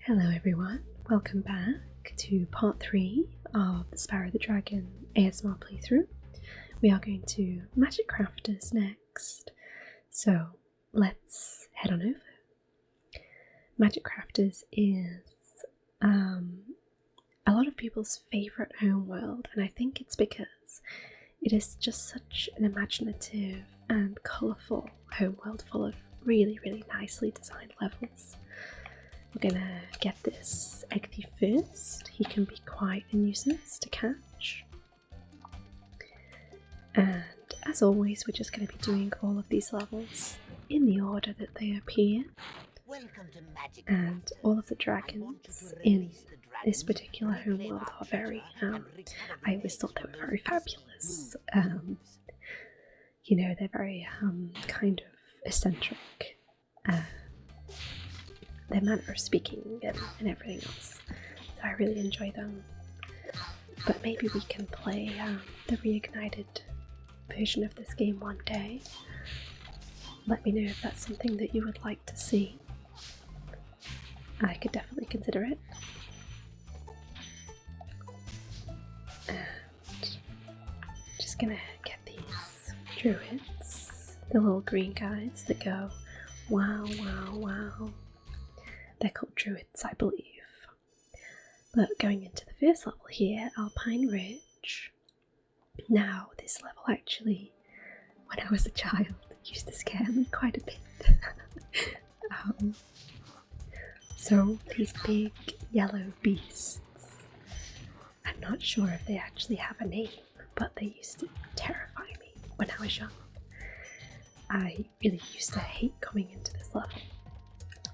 Hello everyone, welcome back to part 3 of the Spyro the Dragon ASMR playthrough. We are going to Magic Crafters next, so let's head on over. Magic Crafters is a lot of people's favourite homeworld, and I think it's because it is just such an imaginative and colourful homeworld full of really nicely designed levels. We're gonna get this egg thief first. He can be quite a nuisance to catch. And as always, we're just going to be doing all of these levels in the order that they appear. And all of the dragons in this particular homeworld are very, I always thought they were very fabulous. You know, they're very kind of eccentric. Their manner of speaking and everything else. So I really enjoy them. But maybe we can play the reignited version of this game one day. Let me know if that's something that you would like to see. I could definitely consider it. And just gonna get these druids, the little green guys that go wow, wow, wow. They're called druids, I believe. But going into the first level here, Alpine Ridge. Now, this level actually, when I was a child, used to scare me quite a bit. So, these big yellow beasts, I'm not sure if they actually have a name, but they used to terrify me when I was young. I really used to hate coming into this level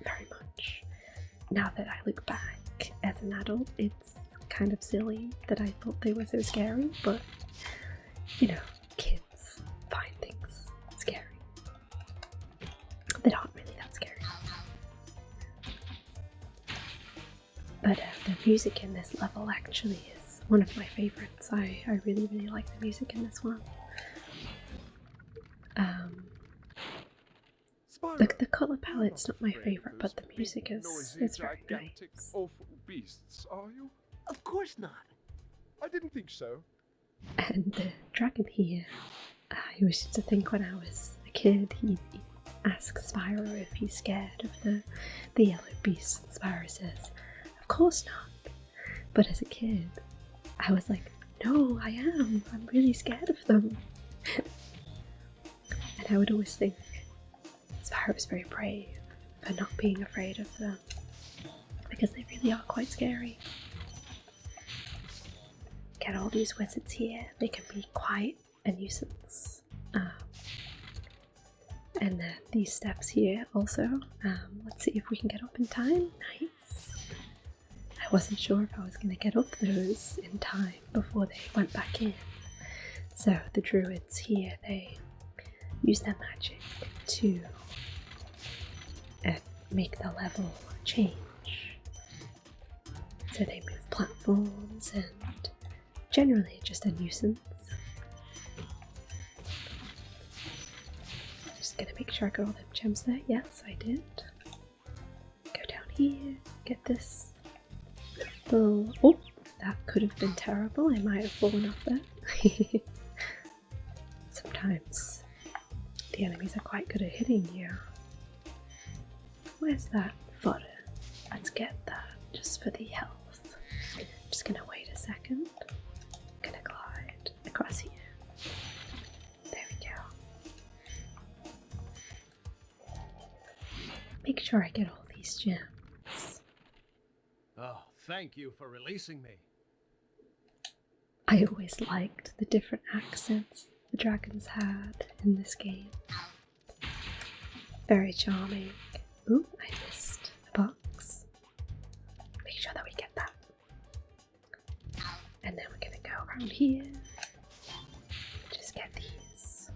very much. Now that I look back as an adult, it's kind of silly that I thought they were so scary, but you know, kids find things scary that aren't really that scary. But the music in this level actually is one of my favourites. I really like the music in this one. The colour palette's not my favourite, but the music is very nice. Awful beasts, are you? Of course not. I didn't think so. And the dragon here, I used to think when I was a kid, he'd ask Spyro if he's scared of the yellow beasts. And Spyro says, of course not. But as a kid, I was like, no, I am. I'm really scared of them. And I would always think Spyro was very brave for not being afraid of them, because they really are quite scary. Get all these wizards here, they can be quite a nuisance. And then these steps here also, let's see if we can get up in time. Nice. I wasn't sure if I was going to get up those in time before they went back in. So the druids here, they use their magic to make the level change. So they move platforms and generally just a nuisance. Just gonna make sure I got all them gems there. Yes, I did. Go down here, get this little... Oh, that could have been terrible. I might have fallen off there. Sometimes the enemies are quite good at hitting you. Where's that fodder? Let's get that just for the health. Just gonna wait a second. Gonna glide across here. There we go. Make sure I get all these gems. Oh, thank you for releasing me. I always liked the different accents the dragons had in this game. Very charming. Ooh, I missed the box. Make sure that we get that. And then we're gonna go around here. Just get these.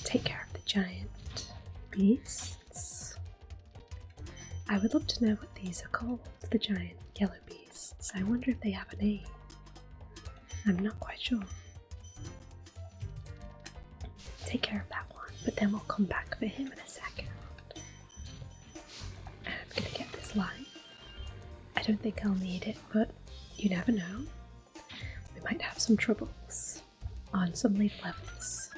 Take care of the giant beasts. I would love to know what these are called, the giant yellow beasts. I wonder if they have a name. I'm not quite sure. Take care of that one, but then we'll come back for him in a second. of life. I don't think I'll need it, but you never know. We might have some troubles on some later levels.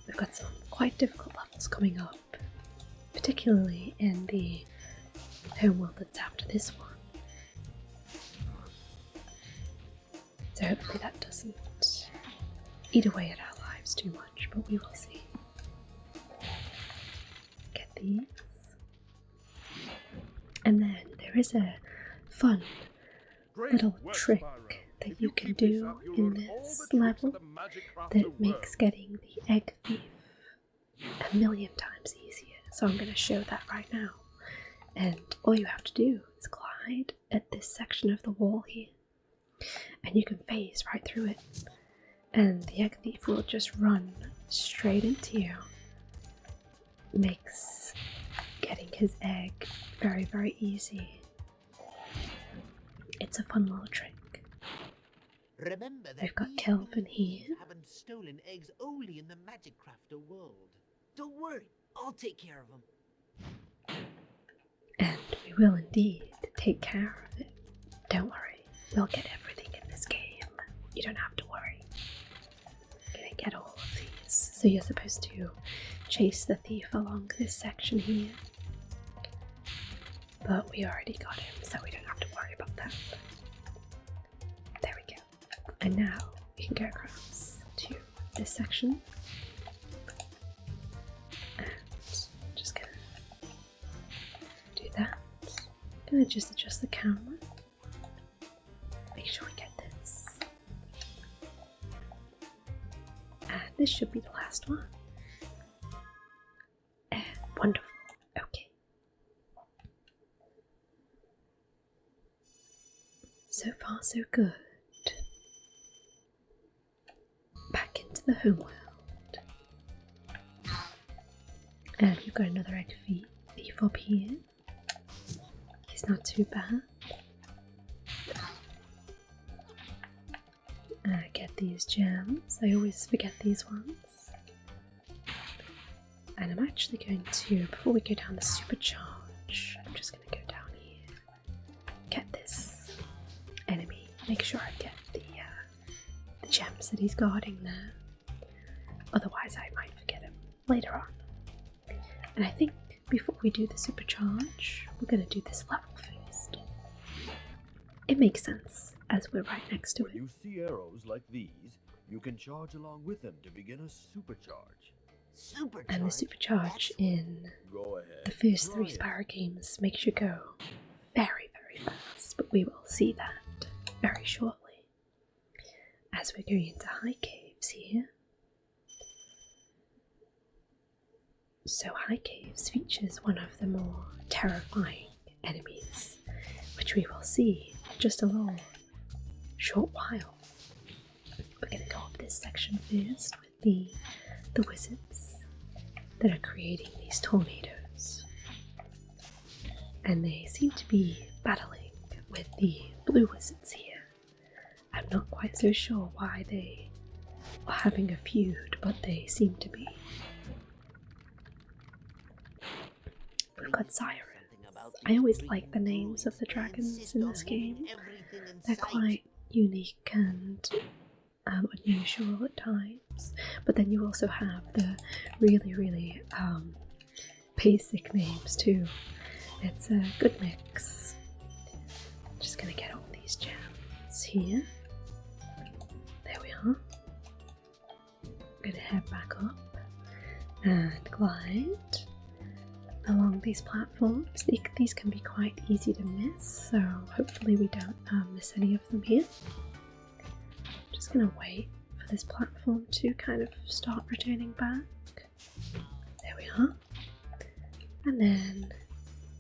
We've got some quite difficult levels coming up, particularly in the homeworld that's after this one. So hopefully that doesn't eat away at our lives too much, but we will see. Get these. And then there is a fun little trick that you can do in this level that makes getting the egg thief a million times easier. So I'm going to show that right now. And all you have to do is glide at this section of the wall here, and you can phase right through it, and the egg thief will just run straight into you. Makes getting his egg very, very easy. It's a fun little trick. Remember that We've got we Kelvin here. haven't stolen eggs only in the Magic Crafter world. Don't worry, I'll take care of them. And we will indeed take care of it. Don't worry, we'll get everything in this game. You don't have to worry. I'm gonna get all of these. So you're supposed to chase the thief along this section here. But we already got him, so we don't have to worry about that. There we go. And now we can go across to this section. And just gonna do that. Gonna just adjust the camera. Make sure we get this. And this should be the last one. And wonderful. Okay. So far, so good. Back into the homeworld. And we've got another egg thief up here. He's not too bad. Get these gems. I always forget these ones. And I'm actually going to, before we go down the supercharge, I'm just going to go down here. Get this enemy. Make sure I get the gems that he's guarding there. Otherwise I might forget him later on. And I think before we do the supercharge, we're going to do this level first. It makes sense, as we're right next to it. When you see arrows like these, you can charge along with them to begin a supercharge. Supercharge? And the supercharge in Go ahead. the first try 3 it. Spyro games makes you go very, very fast, but we will see that very shortly. As we're going into high caves here. So high caves features one of the more terrifying enemies, which we will see in just a little short while. We're going to go up this section first with the wizards that are creating these tornadoes. And they seem to be battling with the blue wizards here. I'm not quite so sure why they are having a feud, but they seem to be. We've got Sirens. I always like the names of the dragons in this game. They're quite unique and unusual at times. But then you also have the really, really basic names too. It's a good mix. Just gonna get all these gems here. There we are. I'm gonna head back up and glide along these platforms. These can be quite easy to miss, so hopefully we don't miss any of them here. Just gonna wait for this platform to kind of start returning back. There we are. And then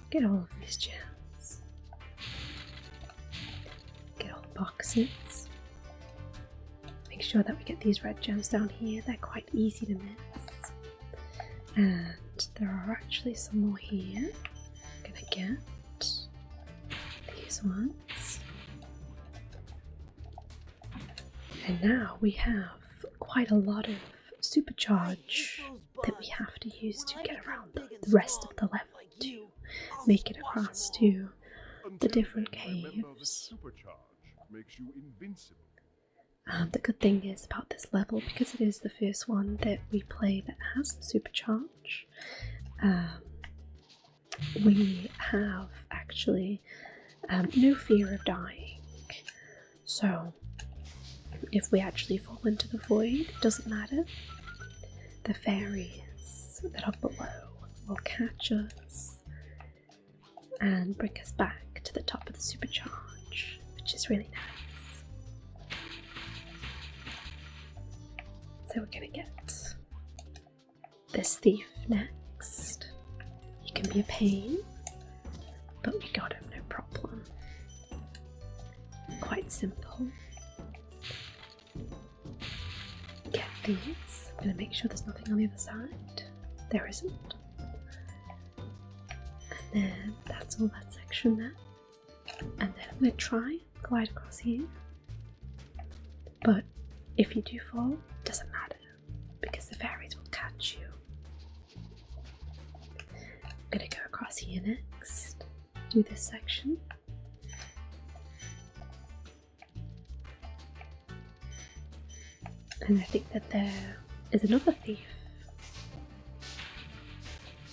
get all of these gems. Get all the boxes. Make sure that we get these red gems down here. They're quite easy to miss. And there are actually some more here. I'm gonna get these ones. And now we have quite a lot of supercharge that we have to use to get around the rest of the level too. make it across to the different Remember that caves. supercharge makes you invincible. The good thing is about this level, because it is the first one that we play that has the supercharge, we have actually no fear of dying. So if we actually fall into the void, it doesn't matter. The fairies that are below will catch us and bring us back to the top of the supercharge, which is really nice. So we're gonna get this thief next. He can be a pain, but we got him no problem. Quite simple. Get these. I'm gonna make sure there's nothing on the other side. There isn't. And then that's all that section there. And then I'm gonna try and glide across here. But if you do fall, it doesn't matter, because the fairies will catch you. I'm gonna go across here next. Do this section. And I think that there is another thief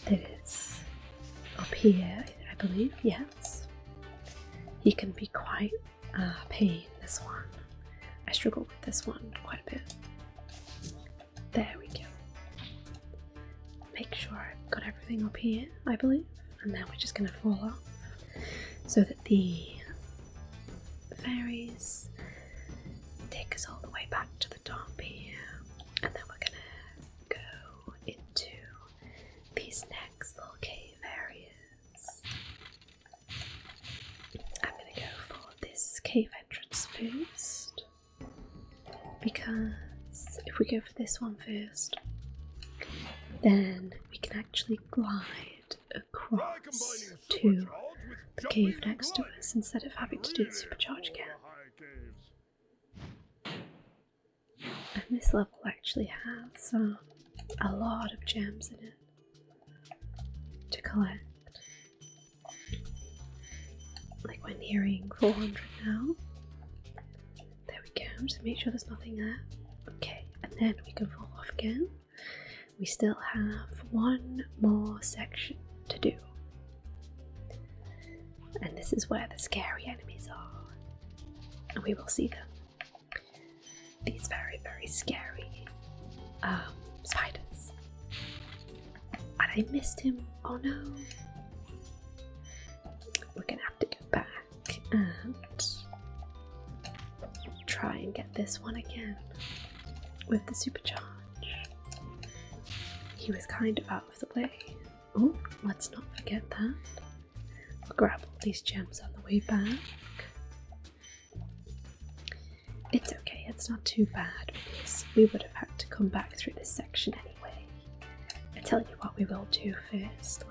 that is up here, I believe, yes. He can be quite a pain, this one. I struggle with this one quite a bit. There we go. Make sure I've got everything up here, I believe, and then we're just going to fall off so that the fairies take us all the way back to the top here, and then we're going to go into these next little cave areas. I'm going to go for this cave entrance first, because if we go for this one first, then we can actually glide across to the cave next to us instead of having to do the supercharge again. And this level actually has a lot of gems in it to collect. Like we're nearing 400 now. There we go, just make sure there's nothing there. Okay, and then we can fall off again. We still have one more section to do. And this is where the scary enemies are. And we will see them. These very, very scary spiders. And I missed him. Oh no. We're gonna have to go back and try and get this one again with the supercharge. He was kind of out of the way. Oh, let's not forget that. We'll grab all these gems on the way back. It's okay, it's not too bad, because we would have had to come back through this section anyway. I tell you what we will do first.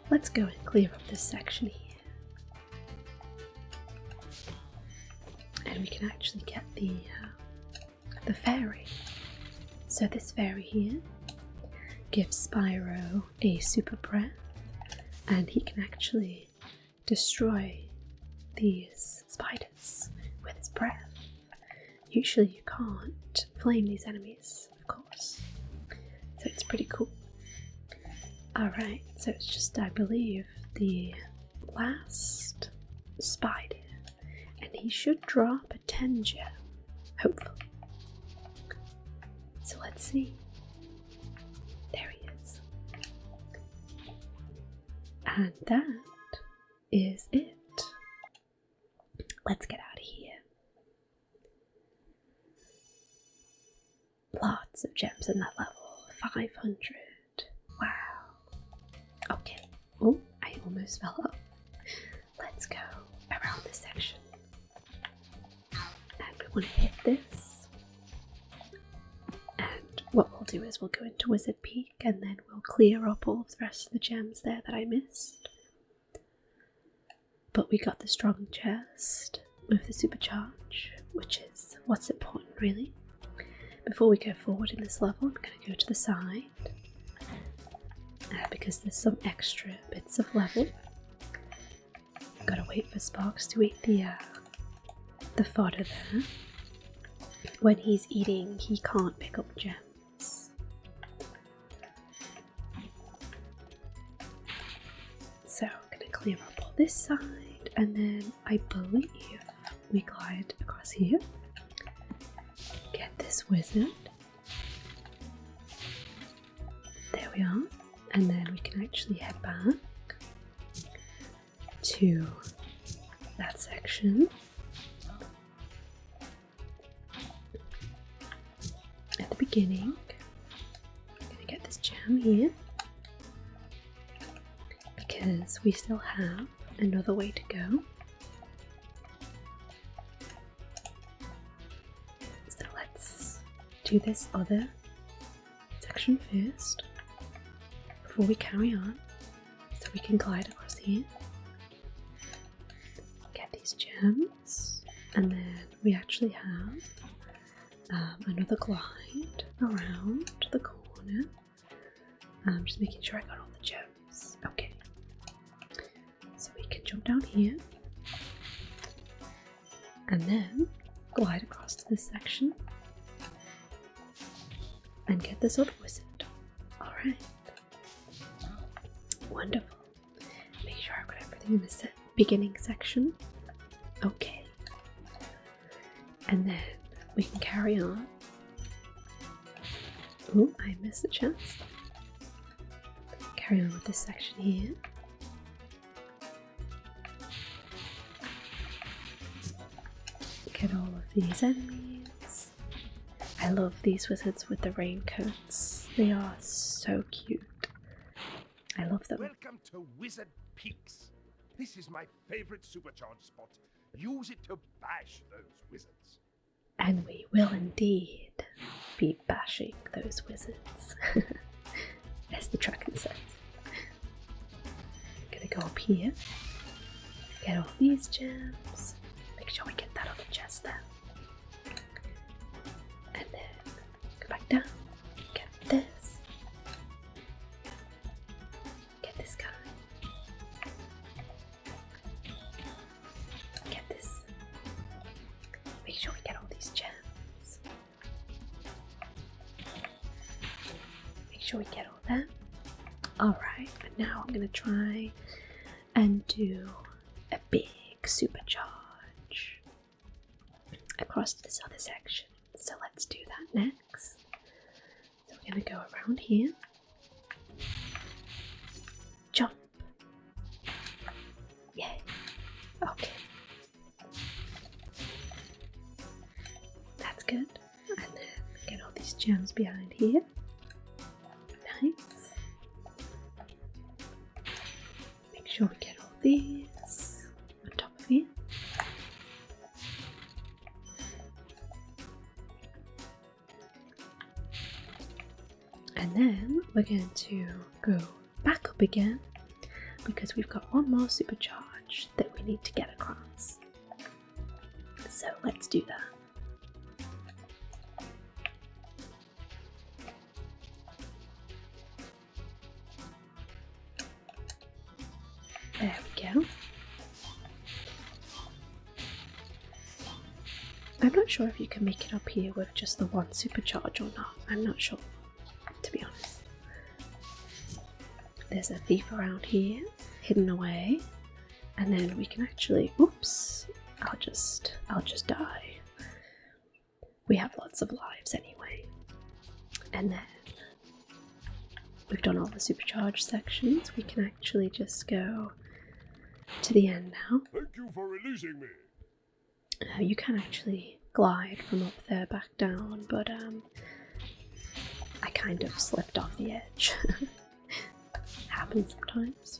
Let's go and clear up this section here. And we can actually get the fairy. So this fairy here gives Spyro a super breath, and he can actually destroy these spiders with his breath. Usually you can't flame these enemies, of course, so it's pretty cool. Alright, so it's just, I believe, the last spider, and he should drop a 10 gem, hopefully. So let's see. There he is. And that is it. Let's get out of here. Lots of gems in that level. 500. Wow. Okay. Oh, I almost fell off. Let's go around this section. And we want to hit this. And what we'll do is we'll go into Wizard Peak and then we'll clear up all of the rest of the gems there that I missed. But we got the strong chest with the supercharge, which is what's important really. Before we go forward in this level, I'm going to go to the side because there's some extra bits of level. Gotta wait for Sparks to eat the fodder there. When he's eating, he can't pick up gems. So I'm gonna clear up all this side, and then I believe we glide across here. Get this wizard. There we are. And then we can actually head back to that section. At the beginning, I'm going to get this gem here because we still have another way to go. So let's do this other section first before we carry on, so we can glide across here. Get these gems, and then we actually have another glide around the corner. Just making sure I got all the gems. Okay, so we can jump down here and then glide across to this section and get this other wizard. Alright, wonderful. Make sure I've got everything in the beginning section. Okay, and then we can carry on. Oh, I missed the chance. Carry on with this section here. Get all of these enemies. I love these wizards with the raincoats. They are so cute. I love them. Welcome to Wizard Peaks. This is my favorite supercharged spot. Use it to bash those wizards. And we will indeed be bashing those wizards, as the dragon says. I'm gonna go up here, get all these gems, make sure we get that other chest there, and then go back down, get this guy, get this. Make sure we get all these gems. Make sure we get all that. Alright, and now I'm gonna try and do a big supercharge across to this other section. So let's do that next. So we're gonna go around here. Jump. Yay. Okay. That's good. And then get all these gems behind here. Nice. Make sure we get all these on top of here. And then we're going to go back up again because we've got one more supercharge that we need to get across. So let's do that. There we go. I'm not sure if you can make it up here with just the one supercharge or not. I'm not sure, to be honest. There's a thief around here, hidden away, and then we can actually, oops, I'll just die. We have lots of lives anyway. And then we've done all the supercharged sections. We can actually just go to the end now. Thank you for releasing me. You can actually glide from up there back down, but I kind of slipped off the edge. Happens sometimes.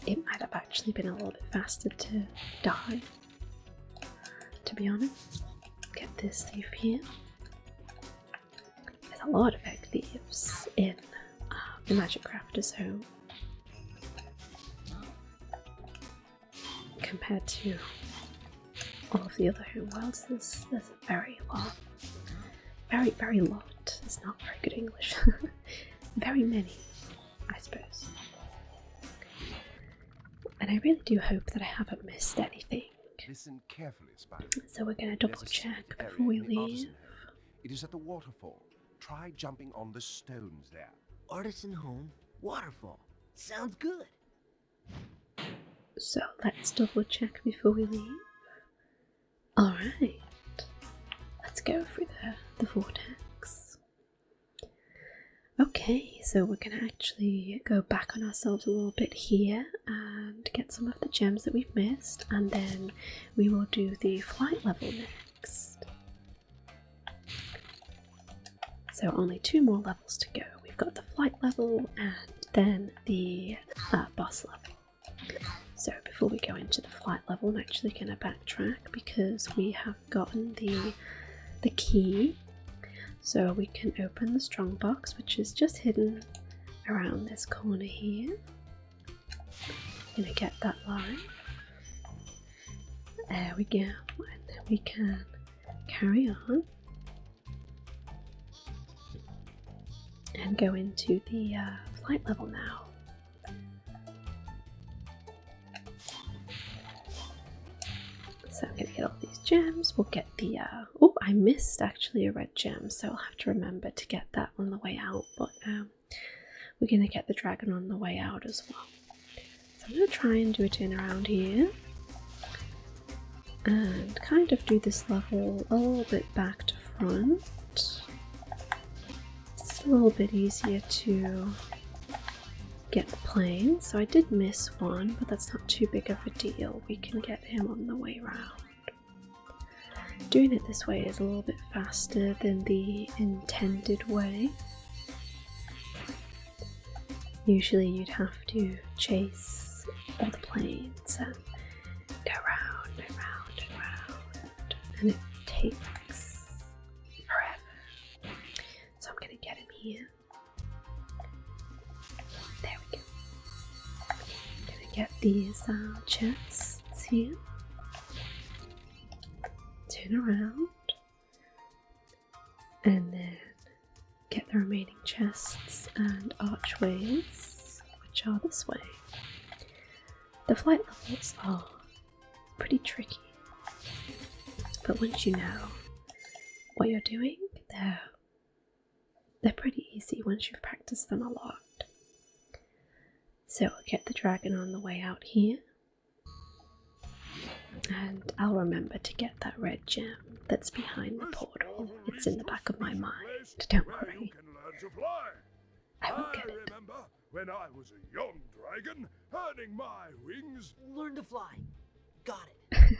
It might have actually been a little bit faster to die, to be honest. Get this thief here. There's a lot of egg thieves in the Magic Crafters Home compared to all of the other home worlds. There's a very Very, very lot. It's not very good English. Very many, I suppose. And I really do hope that I haven't missed anything. Listen carefully, Spyro. So we're going to double There's a check secret area before we in the leave. artisan home. It is at the waterfall. Try jumping on the stones there. Artisan home, waterfall. Sounds good. So let's double check before we leave. Alright. Let's go through the vortex. Okay, so we're going to actually go back on ourselves a little bit here and get some of the gems that we've missed, and then we will do the flight level next. So only 2 more levels to go. We've got the flight level and then the boss level. So before we go into the flight level, I'm actually going to backtrack because we have gotten the key. So we can open the strong box, which is just hidden around this corner here. Gonna get that live. There we go, and then we can carry on and go into the flight level now. So I'm going to get all these gems. We'll get the... oh, I missed actually a red gem, so I'll have to remember to get that on the way out. But we're going to get the dragon on the way out as well. So I'm going to try and do a turnaround here. And kind of do this level a little bit back to front. It's a little bit easier to get the plane. So I did miss one, but that's not too big of a deal. We can get him on the way round. Doing it this way is a little bit faster than the intended way. Usually you'd have to chase all the planes and go round and round and round, and it takes forever. So I'm gonna get him here. There we go. I'm gonna get these chests here. Turn around. And then get the remaining chests and archways, which are this way. The flight levels are pretty tricky, but once you know what you're doing, they're pretty easy once you've practiced them a lot. So I'll get the dragon on the way out here, and I'll remember to get that red gem that's behind the portal. It's in the back of my mind, don't worry. I will get it. I remember when I was a young dragon, earning my wings. Learn to fly. Got it.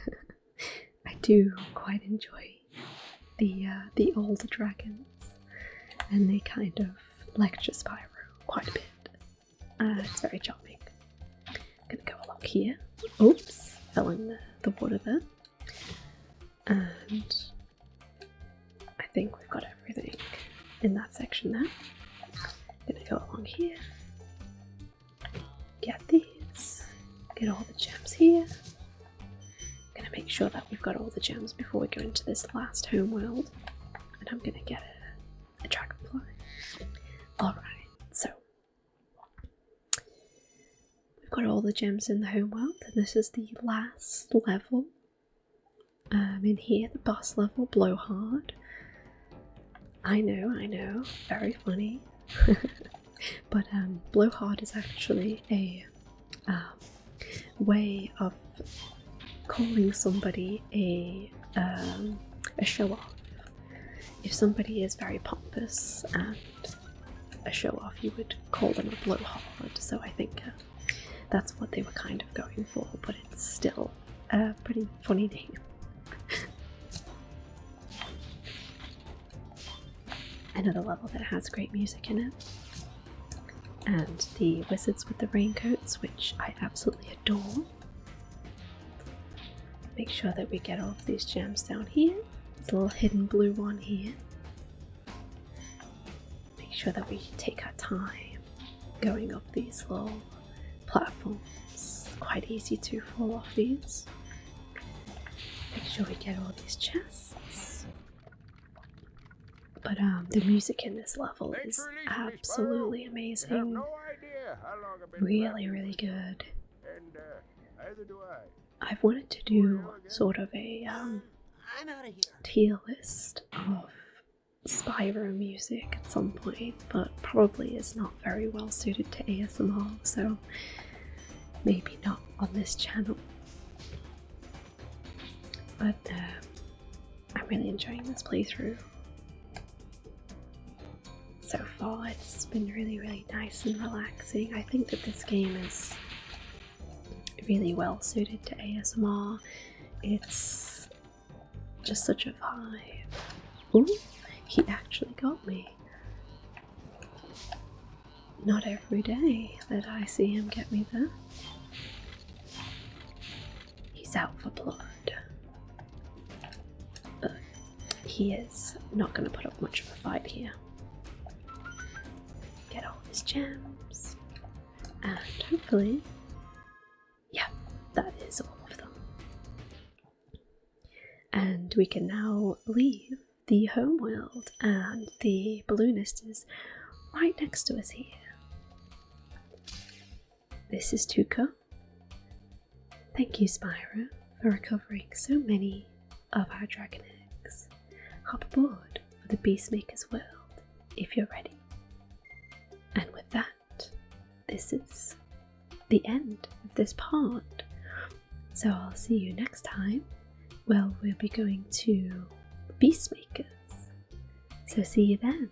I do quite enjoy the older dragons, and they kind of lecture Spyro quite a bit. It's very charming. I'm gonna go along here. Oops, fell in the water there. And I think we've got everything in that section there. Gonna go along here. Get these. Get all the gems here. Gonna make sure that we've got all the gems before we go into this last homeworld. And I'm gonna get a dragonfly. Alright, so we've got all the gems in the homeworld, and this is the last level. In here, the boss level, Blowhard. I know, very funny. But Blowhard is actually a way of calling somebody a show-off. If somebody is very pompous and a show-off, you would call them a blowhard. So I think that's what they were kind of going for, but it's still a pretty funny name. Another level that has great music in it. And the wizards with the raincoats, which I absolutely adore. Make sure that we get all of these gems down here. There's a little hidden blue one here. Make sure that we take our time going up these little platforms. Quite easy to fall off these. Make sure we get all these chests. But But the music in this level Thanks is for releasing me, Spyro. absolutely You have amazing. no idea how long I've been Really, practicing, really good. and either do I. I've wanted to do sort of a I'm out of here. tier list of Spyro music at some point, but probably is not very well suited to ASMR, so maybe not on this channel. But I'm really enjoying this playthrough. So far it's been really, really nice and relaxing. I think that this game is really well suited to ASMR. It's just such a vibe. Ooh, he actually got me. Not every day that I see him get me there. He's out for blood. But he is not going to put up much of a fight here. Get all his gems. And hopefully, yeah, that is all of them. And we can now leave the homeworld, and the balloonist is right next to us here. This is Tuka. Thank you, Spyro, for recovering so many of our dragon eggs. Hop aboard for the Beastmaker's world if you're ready. And with that, this is the end of this part. So I'll see you next time. Well, we'll be going to Beastmakers. So see you then.